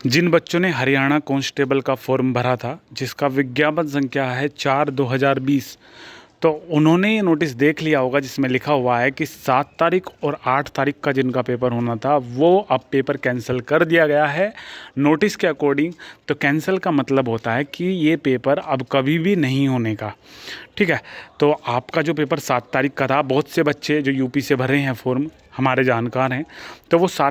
जिन बच्चों ने हरियाणा कांस्टेबल का फॉर्म भरा था, जिसका विज्ञापन संख्या है 4/2020, तो उन्होंने ये नोटिस देख लिया होगा जिसमें लिखा हुआ है कि 7 तारीख और 8 तारीख का जिनका पेपर होना था वो अब पेपर कैंसिल कर दिया गया है नोटिस के अकॉर्डिंग। तो कैंसिल का मतलब होता है कि ये पेपर अब कभी भी नहीं होने का। ठीक है, तो आपका जो पेपर 7 तारीख का था, बहुत से बच्चे जो यूपी से भरे हैं फॉर्म हमारे जानकार हैं, तो वो 6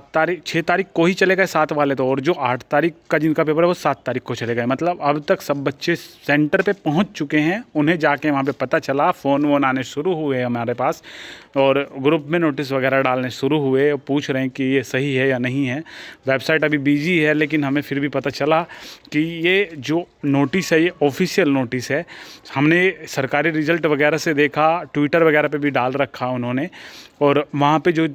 तारीख को ही चले गए 7 वाले तो, और जो 8 तारीख का जिनका पेपर है वो 7 तारीख को चले गए। मतलब अब तक सब बच्चे सेंटर पे पहुंच चुके हैं, उन्हें जाके वहाँ पे पता चला, फ़ोन वोन आने शुरू हुए हमारे पास और ग्रुप में नोटिस वगैरह डालने शुरू हुए, पूछ रहे हैं कि ये सही है या नहीं है। वेबसाइट अभी बिजी है, लेकिन हमें फिर भी पता चला कि ये जो नोटिस है ये ऑफिशियल नोटिस है। हमने सरकारी रिजल्ट वगैरह से देखा, ट्विटर वगैरह पे भी डाल रखा उन्होंने, और वहाँ पे जो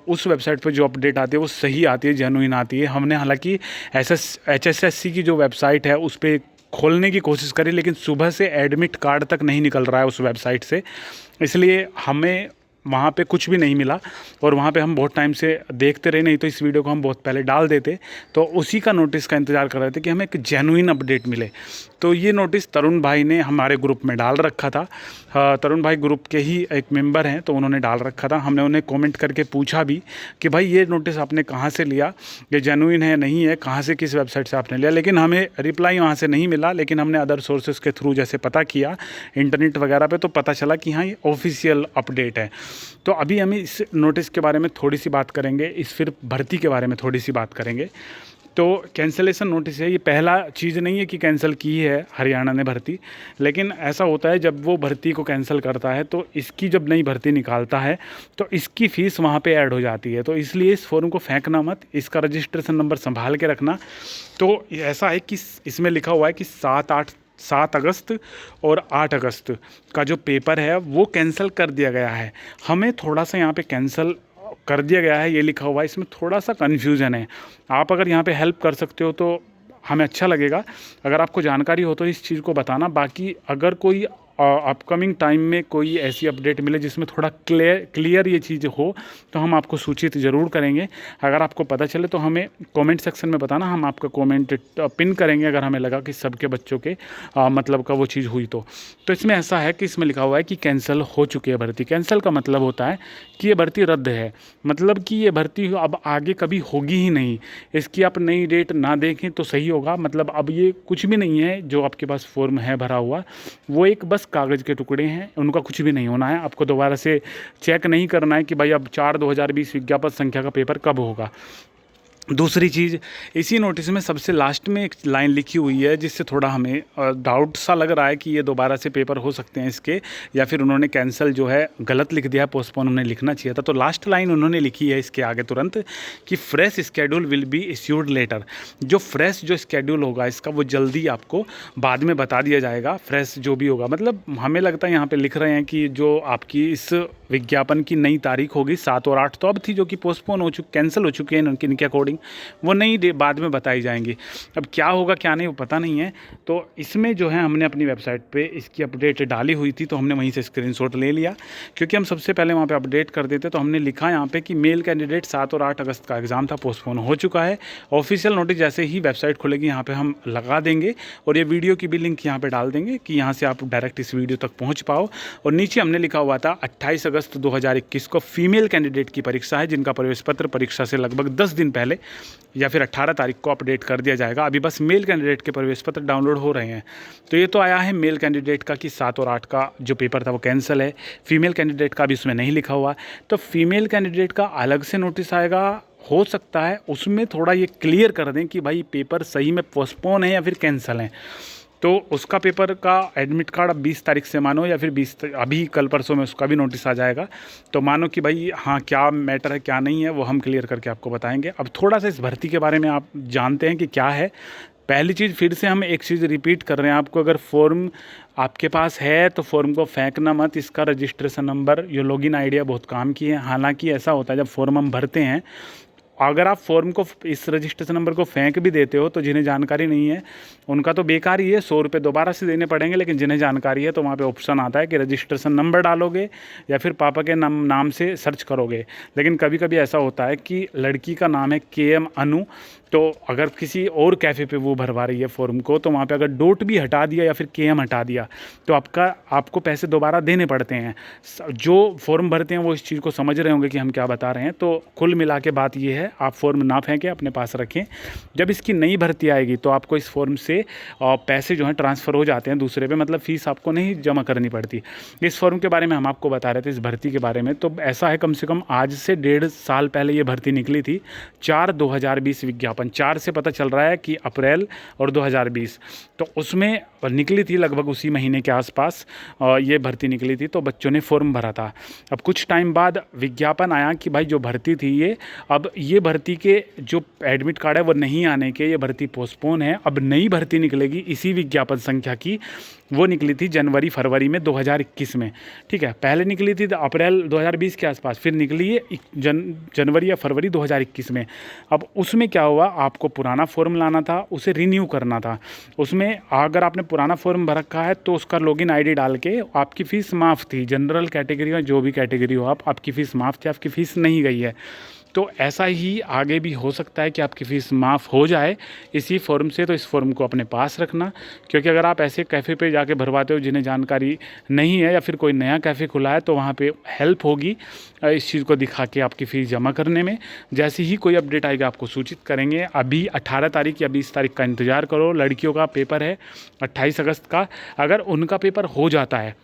उस वेबसाइट पे जो अपडेट आती है वो सही आती है, जेन्युइन आती है। हमने हालांकि HSSC की जो वेबसाइट है उस पर खोलने की कोशिश करी, लेकिन सुबह से एडमिट कार्ड तक नहीं निकल रहा है उस वेबसाइट से, इसलिए हमें वहाँ पे कुछ भी नहीं मिला। और वहाँ पे हम बहुत टाइम से देखते रहे, नहीं तो इस वीडियो को हम बहुत पहले डाल देते। तो उसी का नोटिस का इंतज़ार कर रहे थे कि हमें एक जेन्युइन अपडेट मिले। तो ये नोटिस तरुण भाई ने हमारे ग्रुप में डाल रखा था। तरुण भाई ग्रुप के ही एक मेंबर हैं, तो उन्होंने डाल रखा था। हमने उन्हें कमेंट करके पूछा भी कि भाई ये नोटिस आपने कहाँ से लिया, ये जेन्युइन है नहीं है, कहाँ से, किस वेबसाइट से आपने लिया। लेकिन हमें रिप्लाई वहाँ से नहीं मिला, लेकिन हमने अदर सोर्सेज के थ्रू जैसे पता किया इंटरनेट वगैरह पे, तो पता चला कि हाँ ये ऑफिशियल अपडेट है। तो अभी हम इस नोटिस के बारे में थोड़ी सी बात करेंगे, इस फिर भर्ती के बारे में थोड़ी सी बात करेंगे। तो कैंसलेशन नोटिस है, ये पहला चीज़ नहीं है कि कैंसिल की है हरियाणा ने भर्ती, लेकिन ऐसा होता है जब वो भर्ती को कैंसिल करता है तो इसकी जब नई भर्ती निकालता है तो इसकी फ़ीस वहाँ पे ऐड हो जाती है। तो इसलिए इस फॉर्म को फेंकना मत, इसका रजिस्ट्रेशन नंबर संभाल के रखना। तो ऐसा है कि इसमें लिखा हुआ है कि 7 अगस्त और 8 अगस्त का जो पेपर है वो कैंसिल कर दिया गया है। हमें थोड़ा सा यहाँ पे कैंसिल कर दिया गया है ये लिखा हुआ है, इसमें थोड़ा सा कन्फ्यूज़न है। आप अगर यहाँ पे हेल्प कर सकते हो तो हमें अच्छा लगेगा। अगर आपको जानकारी हो तो इस चीज़ को बताना। बाकी अगर कोई अपकमिंग टाइम में कोई ऐसी अपडेट मिले जिसमें थोड़ा क्लियर ये चीज़ हो तो हम आपको सूचित ज़रूर करेंगे। अगर आपको पता चले तो हमें कमेंट सेक्शन में बताना, हम आपका कमेंट पिन करेंगे अगर हमें लगा कि सबके बच्चों के मतलब का वो चीज़ हुई तो। इसमें ऐसा है कि इसमें लिखा हुआ है कि कैंसिल हो चुकी है भर्ती। कैंसिल का मतलब होता है कि ये भर्ती रद्द है, मतलब कि ये भर्ती अब आगे कभी होगी ही नहीं। इसकी आप नई डेट ना देखें तो सही होगा। मतलब अब ये कुछ भी नहीं है, जो आपके पास फॉर्म है भरा हुआ वो एक बस कागज़ के टुकड़े हैं, उनका कुछ भी नहीं होना है। आपको दोबारा से चेक नहीं करना है कि भाई अब 4/2020 विज्ञापन संख्या का पेपर कब होगा। दूसरी चीज़, इसी नोटिस में सबसे लास्ट में एक लाइन लिखी हुई है जिससे थोड़ा हमें डाउट सा लग रहा है कि ये दोबारा से पेपर हो सकते हैं इसके, या फिर उन्होंने कैंसिल जो है गलत लिख दिया है, पोस्टपोन उन्हें लिखना चाहिए था। तो लास्ट लाइन उन्होंने लिखी है इसके आगे तुरंत कि fresh schedule will be issued later. जो फ्रेश जो स्केड्यूल होगा इसका वो जल्दी आपको बाद में बता दिया जाएगा, फ्रेश जो भी होगा। मतलब हमें लगता है यहाँ पर लिख रहे हैं कि जो आपकी इस विज्ञापन की नई तारीख होगी 7 और 8 तो अब थी, जो कि पोस्टपोन हो चुकी, कैंसिल हो चुकी है इनके अकॉर्डिंग, वो नई बाद में बताई जाएंगी। अब क्या होगा क्या नहीं वो पता नहीं है। तो इसमें जो है हमने अपनी वेबसाइट पे इसकी अपडेट डाली हुई थी, तो हमने वहीं से स्क्रीनशॉट ले लिया, क्योंकि हम सबसे पहले वहाँ पे अपडेट कर देते। तो हमने लिखा यहाँ पे कि मेल कैंडिडेट 7 और 8 अगस्त का एग्ज़ाम था, पोस्टपोन हो चुका है। ऑफिशियल नोटिस जैसे ही वेबसाइट खुलेगी यहाँ पर हम लगा देंगे, और ये वीडियो की भी लिंक यहाँ पर डाल देंगे कि यहाँ से आप डायरेक्ट इस वीडियो तक पहुँच पाओ। और नीचे हमने लिखा हुआ था 28 अगस्त 2021 को फीमेल कैंडिडेट की परीक्षा है, जिनका प्रवेश पत्र परीक्षा से लगभग 10 दिन पहले या फिर 18 तारीख को अपडेट कर दिया जाएगा। अभी बस मेल कैंडिडेट के प्रवेश पत्र डाउनलोड हो रहे हैं। तो ये तो आया है मेल कैंडिडेट का कि 7 और 8 का जो पेपर था वो कैंसिल है। फीमेल कैंडिडेट का भी उसमें नहीं लिखा हुआ। तो फीमेल कैंडिडेट का अलग से नोटिस आएगा, हो सकता है उसमें थोड़ा ये क्लियर कर दें कि भाई पेपर सही में पोस्टपोन है या फिर कैंसिल है। तो उसका पेपर का एडमिट कार्ड अब 20 तारीख से मानो, या फिर 20 अभी कल परसों में उसका भी नोटिस आ जाएगा। तो मानो कि भाई हाँ क्या मैटर है क्या नहीं है वो हम क्लियर करके आपको बताएंगे। अब थोड़ा सा इस भर्ती के बारे में आप जानते हैं कि क्या है। पहली चीज़, फिर से हम एक चीज़ रिपीट कर रहे हैं आपको, अगर फॉर्म आपके पास है तो फॉर्म को फेंकना मत। इसका रजिस्ट्रेशन नंबर, ये लॉगिन आइडिया बहुत काम की है। हालांकि ऐसा होता है जब फॉर्म हम भरते हैं, अगर आप फॉर्म को इस रजिस्ट्रेशन नंबर को फेंक भी देते हो तो जिन्हें जानकारी नहीं है उनका तो बेकार ही है, 100 रुपये दोबारा से देने पड़ेंगे। लेकिन जिन्हें जानकारी है तो वहाँ पे ऑप्शन आता है कि रजिस्ट्रेशन नंबर डालोगे या फिर पापा के नाम से सर्च करोगे। लेकिन कभी कभी ऐसा होता है कि लड़की का नाम है KM अनु, तो अगर किसी और कैफ़े पे वो भरवा रही है फॉर्म को, तो वहाँ पे अगर डॉट भी हटा दिया या फिर केएम हटा दिया तो आपको पैसे दोबारा देने पड़ते हैं। जो फॉर्म भरते हैं वो इस चीज़ को समझ रहे होंगे कि हम क्या बता रहे हैं। तो कुल मिला के बात ये है, आप फॉर्म ना फेंकें, अपने पास रखें। जब इसकी नई भर्ती आएगी तो आपको इस फॉर्म से पैसे जो हैं ट्रांसफ़र हो जाते हैं दूसरे पे, मतलब फ़ीस आपको नहीं जमा करनी पड़ती। इस फॉर्म के बारे में हम आपको बता रहे थे, इस भर्ती के बारे में। तो ऐसा है, कम से कम आज से 1.5 साल पहले ये भर्ती निकली थी। 4/2020 विज्ञापन, 4 से पता चल रहा है कि अप्रैल और 2020, तो उसमें निकली थी लगभग उसी महीने के आसपास ये भर्ती निकली थी। तो बच्चों ने फॉर्म भरा था। अब कुछ टाइम बाद विज्ञापन आया कि भाई जो भर्ती थी ये, अब ये भर्ती के जो एडमिट कार्ड है वो नहीं आने के, ये भर्ती पोस्टपोन है। अब नई भर्ती निकलेगी इसी विज्ञापन संख्या की। वो निकली थी जनवरी फरवरी में 2021 में, ठीक है। पहले निकली थी अप्रैल 2020 के आसपास, फिर निकली है जनवरी या फरवरी 2021 में। अब उसमें क्या हुआ, आपको पुराना फॉर्म लाना था, उसे रिन्यू करना था। उसमें अगर आपने पुराना फॉर्म भर रखा है तो उसका लॉगिन आईडी डाल के आपकी फ़ीस माफ़ थी। जनरल कैटेगरी में जो भी कैटेगरी हो आपकी फ़ीस माफ़ थी, आपकी फ़ीस नहीं गई है। तो ऐसा ही आगे भी हो सकता है कि आपकी फ़ीस माफ़ हो जाए इसी फॉर्म से। तो इस फॉर्म को अपने पास रखना, क्योंकि अगर आप ऐसे कैफ़े पे जाके भरवाते हो जिन्हें जानकारी नहीं है, या फिर कोई नया कैफ़े खुला है, तो वहाँ पे हेल्प होगी इस चीज़ को दिखा के आपकी फ़ीस जमा करने में। जैसे ही कोई अपडेट आएगा आपको सूचित करेंगे। अभी 18 तारीख या 20 तारीख का इंतज़ार करो। लड़कियों का पेपर है 28 अगस्त का। अगर उनका पेपर हो जाता है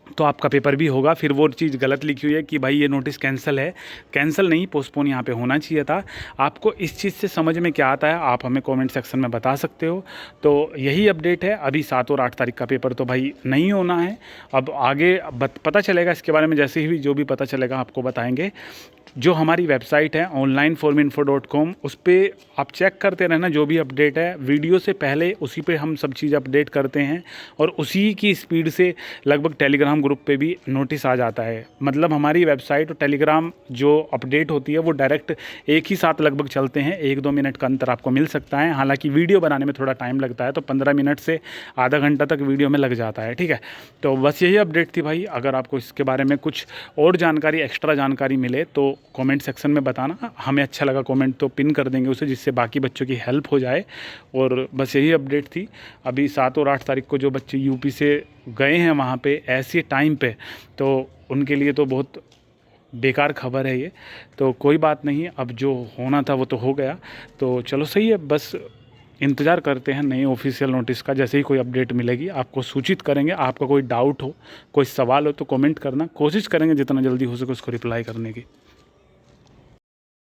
तो आपका पेपर भी होगा। फिर वो चीज़ गलत लिखी हुई है कि भाई ये नोटिस कैंसिल है, कैंसिल नहीं, पोस्टपोन यहाँ पे होना चाहिए था। आपको इस चीज़ से समझ में क्या आता है, आप हमें कमेंट सेक्शन में बता सकते हो। तो यही अपडेट है। अभी 7 और 8 तारीख का पेपर तो भाई नहीं होना है। अब आगे पता चलेगा इसके बारे में, जैसे ही जो भी पता चलेगा आपको बताएंगे। जो हमारी वेबसाइट है onlineforminfo.com, उस पर आप चेक करते रहना, जो भी अपडेट है वीडियो से पहले उसी पे हम सब चीज़ अपडेट करते हैं। और उसी की स्पीड से लगभग टेलीग्राम ग्रुप पे भी नोटिस आ जाता है। मतलब हमारी वेबसाइट और टेलीग्राम जो अपडेट होती है वो डायरेक्ट एक ही साथ लगभग चलते हैं। 1-2 मिनट का अंतर आपको मिल सकता है। हालांकि वीडियो बनाने में थोड़ा टाइम लगता है, तो 15 मिनट से आधा घंटा तक वीडियो में लग जाता है, ठीक है। तो बस यही अपडेट थी भाई। अगर आपको इसके बारे में कुछ और जानकारी, एक्स्ट्रा जानकारी मिले तो कमेंट सेक्शन में बताना। हमें अच्छा लगा कमेंट तो पिन कर देंगे उसे, जिससे बाकी बच्चों की हेल्प हो जाए। और बस यही अपडेट थी। अभी 7 और 8 तारीख को जो बच्चे यूपी से गए हैं वहाँ पे ऐसे टाइम पे, तो उनके लिए तो बहुत बेकार खबर है ये। तो कोई बात नहीं, अब जो होना था वो तो हो गया। तो चलो सही है, बस इंतज़ार करते हैं नई ऑफिशियल नोटिस का। जैसे ही कोई अपडेट मिलेगी आपको सूचित करेंगे। आपका कोई डाउट हो, कोई सवाल हो तो कमेंट करना, कोशिश करेंगे जितना जल्दी हो सके उसको रिप्लाई करने की।